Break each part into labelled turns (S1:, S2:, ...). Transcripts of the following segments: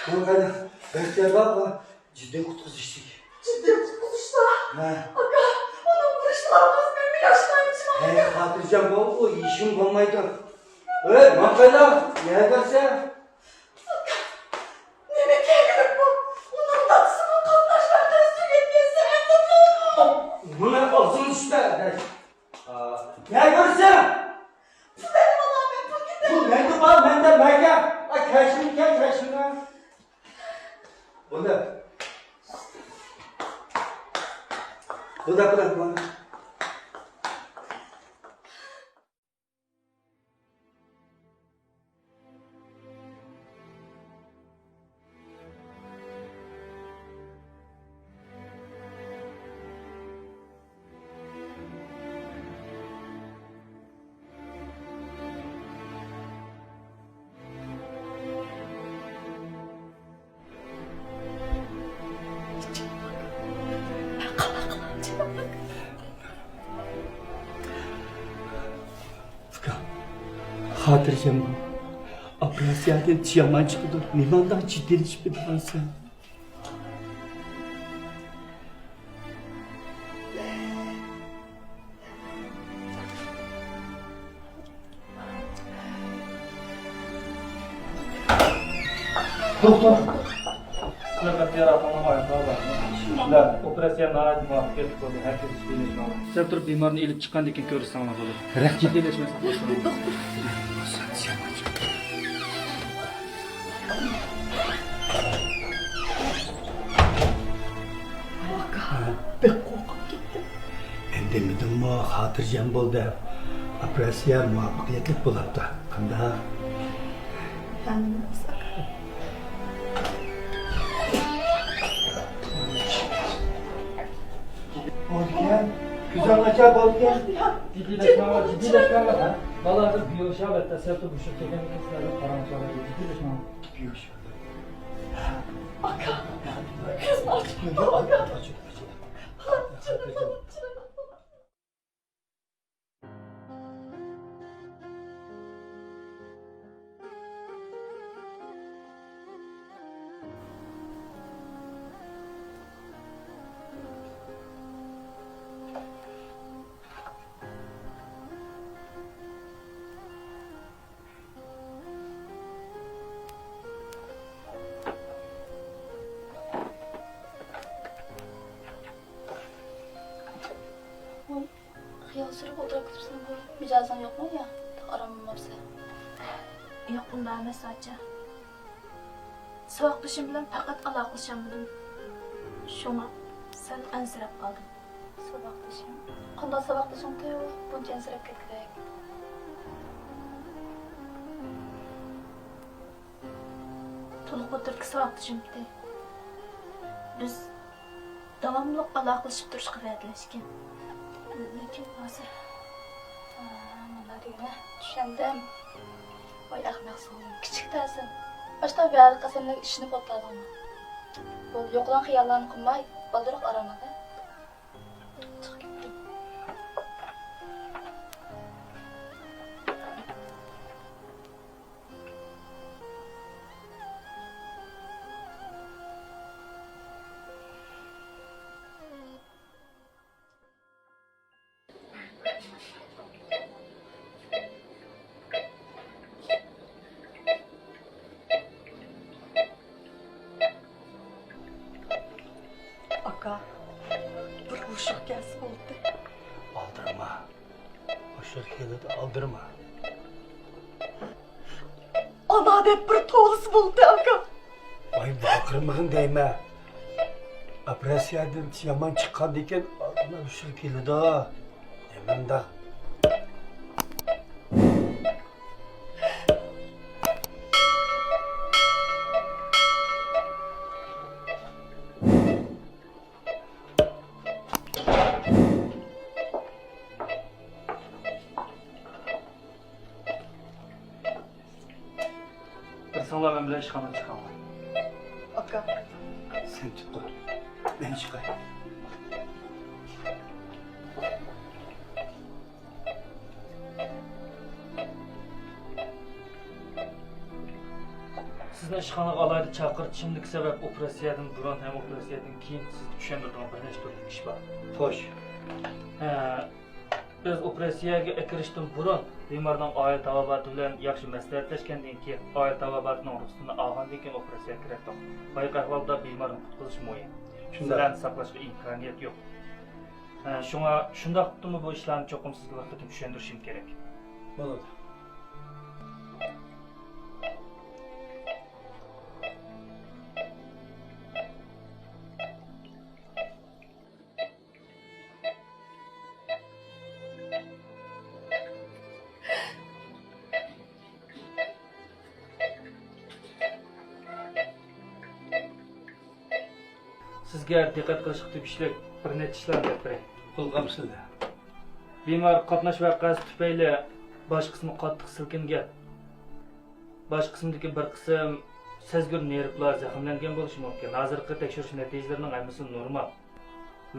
S1: Tamam hadi. Bekler bak. Ciddi kutuzuştuk.
S2: Ciddi kutuzuşlar.
S1: He.
S2: Aga, onun vuruşlar kız benim yaşlarım.
S1: He, Hatırcan bol o işim olmaydı. Evet, makayla. Ne derse?
S2: Ne bekliyor bu? Onun tatlısının kaptaşlardan sürekli en mutlu oldum.
S1: Bu ne olsun işte. Ne görse?
S2: Bu benim Allah'ım ben paketi.
S1: Bu ne de var, ben de merke. Ay kaçını gel kaçını. Bu da. Bu da bırak bana. Hatırcam bu. Apresiyaden yaman çıktı. Limandan ciddileş bir daha sen. Doktor.
S3: Fakat yaratanı hayatına bakma. Operasiya nəhayət muvaffəqiyyətli oldu. Hər kəs ciddiləşmə alır. Sən durub bimarını elib çıxan dikən görürsən ona olur.
S1: Rəhmət.
S3: Ciddiləşməsin boşuna.
S1: Ben korkup gittim. Ben demedim mi hatırcam buldu. Apresiya muvaffaqiyetli bulaptı. Kanda.
S2: Kendimi sakın.
S1: Olgen. Güzel acaba Olgen.
S3: Ciddiləşmə var, ciddiləşmə var. Balarda biyoşəbətdə sərtə düşüb çəkən kəslərdə paramçalar ciddiləşmə var.
S2: Aga, kız açma. Aga. Canım.
S4: Xiyol sürüp oturup kıtırsın bu. Mücazan yok mu ya? Aramam hapse. Yok bunda emas sadece. Sıvaqlaşım bilen fakat alaqlaşamadım. Şuna sen ensirep kaldın. Sıvaqlaşım. Qanday sıvaqlaşım yok. Bunca ensirep ketkerek. Toluq oturup sıvaqlaşım bitti. Biz davamlı alaqlaşıp duruşqa vədiləşkən. Lekin hozir nima degani tushundim. Voy ahmoqsan, kichikdasan. Boshqa bir qasamlik ishni qopladingmi? Bu yo'qdan xiyollarni qilmay, baldiroq aramada. Chiqib ketdim.
S2: Aga, bir uşak gelsin oldu.
S1: Aldırma. Hoşak yılı da aldırma.
S2: Ana hep bir toğuz buldu aga.
S1: Vay bakırmığın değme. Apresiyadan yaman çıkan diken aldırma hoşak yılı da. Demem da.
S3: Qırsanlar mən bilə işxana çıxamam.
S2: Aga,
S1: Sen tut dur. Ben çıkayım.
S3: Sizni ishxonaga alayda chaqirtishimdagi sabab operatsiyadan burun ham operatsiyadan keyin sizni tushuntiradigan bir nechta turli ish bor.
S1: Xo'sh.
S3: Biz operatsiyaga kirishdan burun bemorning oila tabobati bilan yaxshi maslahatlashgandan keyin oila tabobatining ruxsatini olgandan keyin operatsiyaga kiradi. Boyaq ahvolda bemorni qutqizish muhim. Shundan saqlashga imkoniyat yo'q. Shunga shundoq qilib bu ishlarni cho'qim sizga vaqtida tushuntirishim kerak.
S1: Bo'ladi.
S3: Sizga diqqat qilishga tegishli bir necha ishlarni gapiray.
S1: Qo'lqamsizda.
S3: Bemor qatnash voqeasi tufayli bosh qismi qattiq silkingan. Bosh qismidagi bir qism sezgir nervlar zaxmlangan bo'lishi mumkin. Hozirgi tekshirish natijalarining hammasi normal.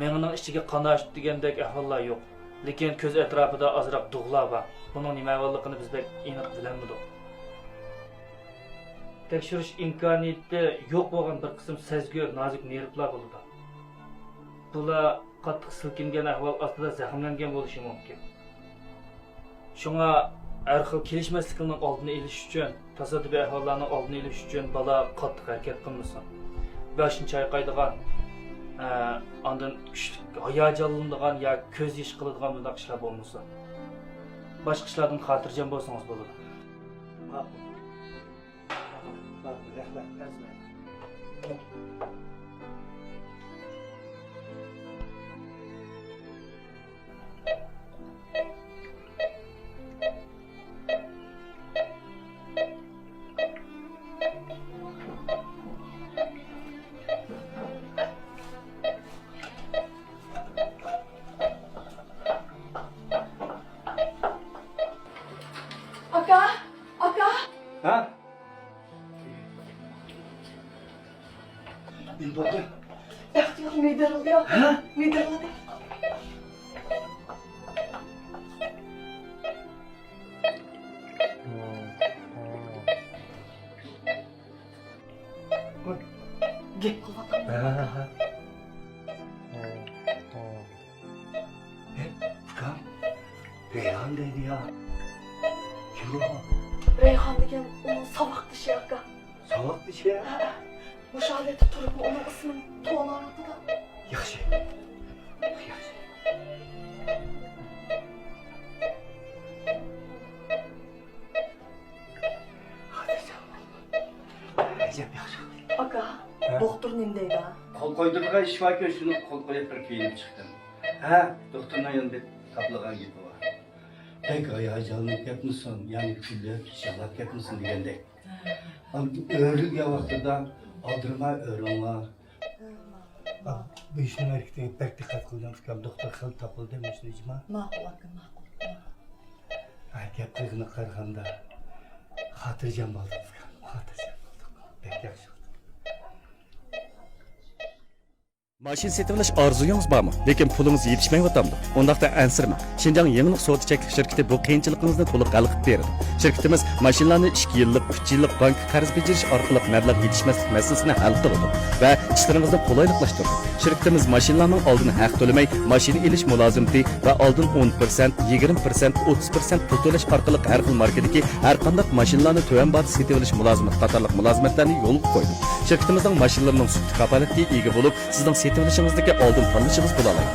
S3: Mengining ichiga qanash degandek ahvollar yo'q. Lekin ko'z atrofida ozroq dug'lar bor. Buning nima ekanligini biz aniq bilamidik. Tekshirish imkoniyati yo'q bo'lgan bir qism sezgir nozik nervlar bo'ladi. Bular qattiq silkingan ahvol ostida zaxmlangan bo'lishi mumkin. Shunga har xil kelishmasliklarning oldini olish uchun, tasodifiy ahvollarning oldini olish uchun bola qattiq harakat qilmasin. Boshini chayqaydigan, ondan kuchli hayajonlanadigan yo ko'z yish qiladigan bunday ishlar bo'lmasin. Boshqa ishlardan xotirjam bo'lsangiz bo'ladi.
S1: Ma'qul. Rahmat.
S2: Aka!
S1: Ha? Bir bakayım.
S2: Ehtiyat midem ya.
S1: Ha?
S2: Midem. Gel kulaklarım.
S1: Ha. Furkan. Reyhan dedi ya. Kim o?
S2: Reyhan degen onun savak dışı aka.
S1: Salak bir şey.
S2: Müşahedeti turup onun ısının tuğunu aradı da.
S1: Yaxşı. Yaxşı. Hadi canım. Acep yaxşı.
S2: Aka,
S1: Ha?
S2: doktor nemdeydi ha?
S5: Kol koydurgan iş varken şunu kol koyup bir kiyinip çıktım. Ha, doktorun yanında kaplagan gibi var.
S1: Pek ayacanlık yapmışsın, yani küllük, şalak yapmışsın diyende. Öğrük ya vaxtıda aldırma öğrenler. Bu işin hareketine pek dikkat kılacağım. Fıkam doktor xil tapıldı demişsin icma.
S2: Mağul aka, mağul.
S1: Gap kıygını qarğanda xatirjam boldim Fıkam. Xatirjam boldim. Pek yaxşı oldu.
S6: Mashina setib olish orzuyingiz bormi? Lekin pulingiz yetishmayotgandi. Undaqda ansirmang. Shinjang Yangilik savdo cheklik shirkati bu qiyinchiligingizni to'liq hal qilib beradi. Shirkatimiz mashinalarni 2 yillik, 3 yillik bank qarz bejirish orqali mablag' yetishmaslik masalasini hal qiladi va ishlaringizni qulayliqlashtiradi. Shirkatimiz mashinalarning oldin haq to'lamay, mashina elish mulozimati va oldin 10%, 20%, 30% pul to'lash orqali har xil markadagi har qanday mashinalarni to'van baho setib olish mulozimati qatorliq mulozimatlarni yo'lga qo'ydi. Shirkatimizning mashinalarining sufti kafolatiga ega bo'lib, sizning setib olishingizdagi oldin tanlashingiz bo'la oladi.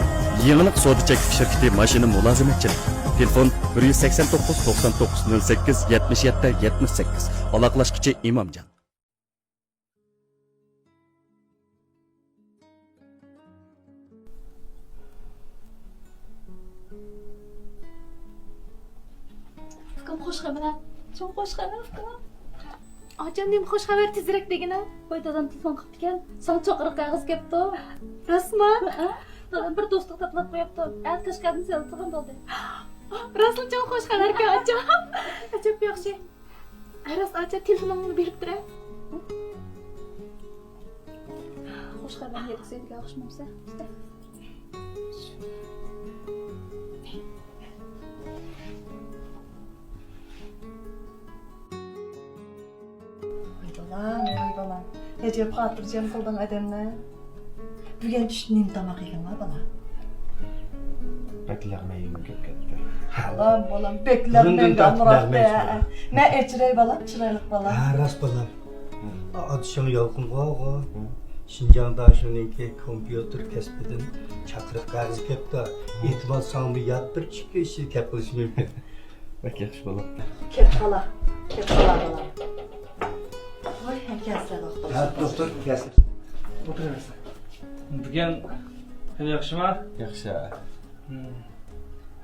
S6: Yangilik savdo cheklik shirkati mashina mulozimatchilik. Telefon 189 99 08 77 78. Aloqalashuvchi Imomjon.
S4: Fıkam hoş haber. Çok hoş haber Fıkam. Acan diyeyim hoş haber tezrek degine. Boydadan telefon qilib ekan. Sana çok ırık kağız kepti. Rasman? Bir dostluk tatlab qo'yapti. At kashkadni seltig'im bo'ldi. Rasul çok hoş haber ki Acan. Acayip yaxshi. Aras Acan telefonimni berib turay. Hoş haber yetkazaylik yaxshi bo'lsa.
S2: Vay balam. Necep hatırcam kıldın adamla. Bugün düşüneyim tamak yiyin ha bala.
S7: Beklerime yiyeyim köp ketdi.
S2: Balam bekler
S1: Burundan
S2: ben
S1: tatlı
S2: amrak
S1: vermeyiz
S2: be.
S1: bala.
S2: Ben eçirey balam, çıraylık balam.
S1: Ha rast balam. Adışın yolkun qoğu. Şinjan'da şununki kompüter kesbidin çakırıp qarızı kepti. Ehtimal sanımı yat bir çıkı işi kep qilishi mümkün.
S7: Bek yaxshi bo'lib.
S2: Kep bala, kep bala balam. Vay hemkesle doktor.
S1: Ha doktor kelsin.
S3: O'tiraversin. Bugun xeyli yaxshimi?
S7: Yaxshi.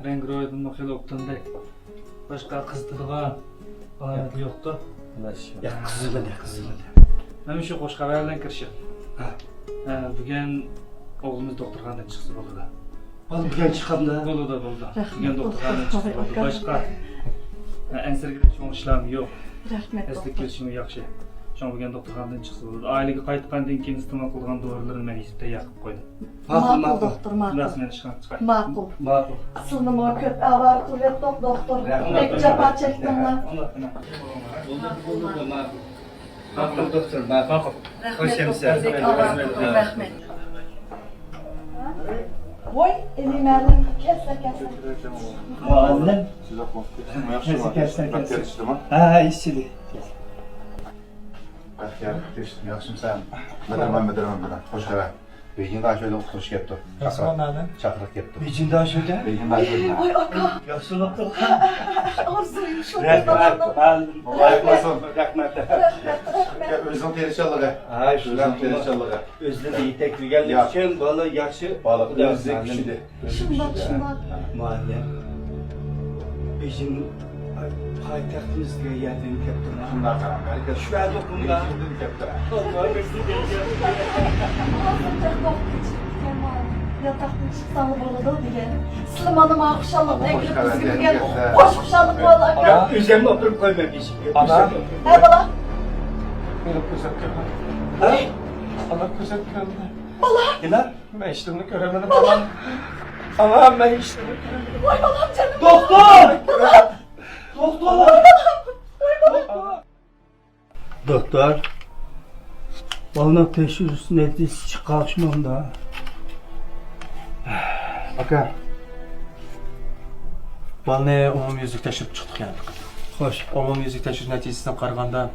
S3: Rang ro'yidimni xeyli o'qtindek. Boshqa qizitilgan balonat yo'qdi.
S7: Xudosh.
S1: Ya qizildi.
S3: Mana shu qo'sh xabar bilan kirishib.
S1: Ha.
S3: Bugun o'g'limiz doktorxonadan chiqsa bo'ladi.
S1: Al bugun chiqamda.
S3: Bo'ldi.
S2: Rahmat.
S3: Bugun doktorxonadan chiqsa bo'ladi.
S2: Rahmat.
S3: Boshqa ansirga cho'ng ishlarmi yo'q.
S2: Rahmet
S3: Eslik
S2: doktor.
S3: kelishimi yaxshi. Şu an bugün doktorxonadan chiqsa bo'ladi. Ailaga qaytgandan keyin iste'mol qilgan dorilarni men hizbda yaqib qo'ydim.
S2: Ma'qul doktor, ma'qul.
S3: Rasman ishga chiqay.
S2: Ma'qul.
S1: Ma'qul.
S2: Aslında o köp ağır kuvvet doktor. Pek cepa çektim lan.
S1: Bo'ldi, ma'qul. Ma'qul doktor, ma'qul. Hoş
S2: Rahmet
S1: geldin.
S2: doktor. Rahmet. Rahmet. Voy, elimelim kesle.
S1: Muallim.
S7: Size korktum.
S1: Kelsin. Ha, işçili.
S7: Baxtiyor, keçdim. Yaxshimisan? Bilaman bilan. Xo'sh xabar. Begin daha şöyle oturuş yaptı. Çakırık yaptı.
S1: Becinda şöyle.
S7: Begin daha şöyle.
S2: Ay aka.
S1: Yaxshi doktor.
S2: Arzuyum şu
S1: Rahmet.
S7: Özün terişallığı.
S1: Ha,
S7: Özün terişallığı.
S1: Özünü de yetek bilgenlik için valla yaxşı
S7: Balık özü kişiydi.
S2: Şundak.
S1: Muallim. Bizim paytaxtimizga yardım kaptım.
S7: Şunlar karan. Herkes
S1: Şu an dokunda. Allah
S2: Yataklı çıksalı boladı diye. Sılmanım akşamı ne
S7: Hoş
S2: gülüp
S7: geldin,
S2: bizim gel.
S7: geldin.
S2: Hoş kuşanlık valla.
S1: Ana, üzerine oturup koyma bir şey.
S7: Ana.
S2: He bala.
S7: Benim kızım kırma.
S1: Ha?
S7: Allah kızım kırma.
S1: Yine?
S7: Ben işlerini göremedim falan. Allah'ım ben işlerini göremedim.
S2: Vay balam canım.
S1: Doktor! Doktor! Doktor. Bana teşhis neticesi çıkartmam da.
S8: Aka. Balni umumyuzlik tekshirib chiqdik yani.
S1: Hoş.
S8: Umumyuzlik tekshirish natijasidan qaraganda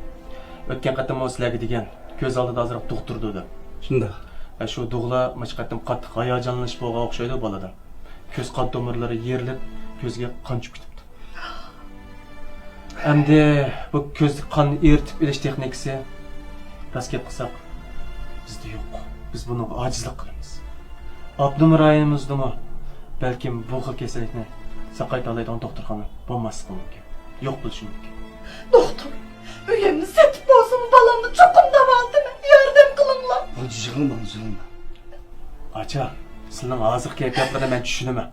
S8: o'tgan qatim o sizlarga degan ko'z oldida ozroq dug' turdi dedi.
S1: Shunda.
S8: Shu dug'lar mana shu qatim qattiq hayajonlanish bo'lgan o'xshaydi bolada. Ko'z qon tomirlari yerilib, ko'zga qon tushib ketibdi. Endi bu ko'z qon eritib ilish texnikasi rost gap qilsak bizda yo'q. Biz buni ojizlik qilamiz. Abdum rayonimizdami balkim bu xil kasallikni saqayta oladigan doktorxona bo'lmasligi mumkin. Yo'q bo'lishi mumkin.
S2: Doktor. Üyemni setip olsun balamı çokum da vardı mı? Yardım kılın lan.
S1: Acıcığım.
S8: Acha, sizning hozir kayfiyatlarni men tushunaman.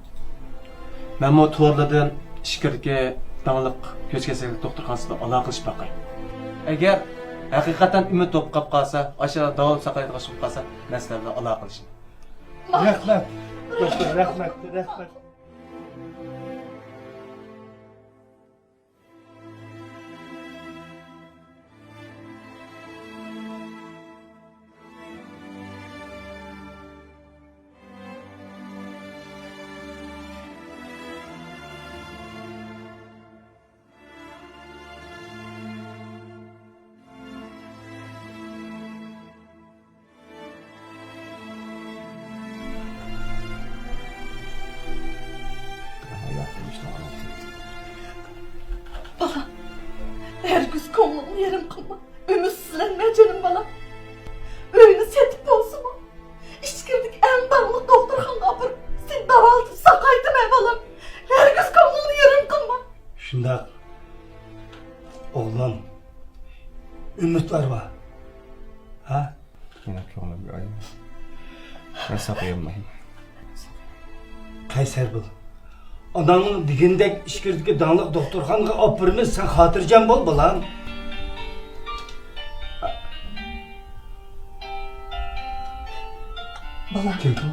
S8: Men bu to'g'riladan ishkirga davlat ko'z kasallik doktorxonasida aloqa qilish baqay. Agar haqiqatan umid topib qolib qolsa, o'sha davom saqlaydigan chiqib qolsa, men sizlar bilan aloqa qilishim.
S1: Rahmet. Doktor, rahmet.
S2: Her gün kolunu yerim kılma. Ümitsizlenme canım bana. Öyle setip olsun mu? İşkirdik en dağlık doktorxana apırıp sen davaltıp sakaydım evalam. Her gün kolunu yerim kılma.
S1: Şunda. Oğlum. Ümit var mı? Ha?
S7: Yine ko'nglim bir ayım. Ben saqayolmayman.
S1: Qaysar bo'l. Onamning digindek ishkirdagi danliq doktorxonaga olib boramiz, sen xotirjam bo'l bolam.
S2: Bala
S1: Kim bu?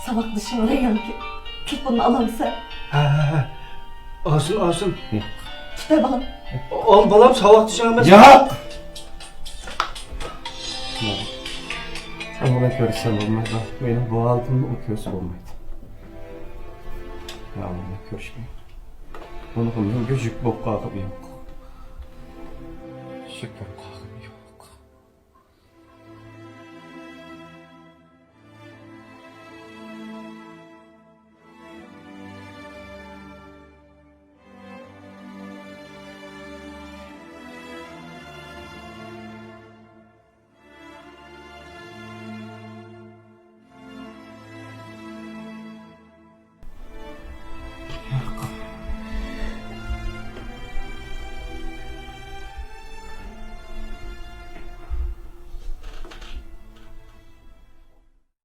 S2: sabah dışına oraya ki. Tut bunu alalım sen.
S1: Ha. Olsun.
S2: Tut de balam.
S1: Ol balam, savaq dishamiz.
S7: Yo'q!
S8: Ama ben görüşsem olmaz da. Benim bu altımda o köz olmaydı. Ya onunla görüşmeyin. Onu bunun gözük bok kalkıp yok. Şükür kalk.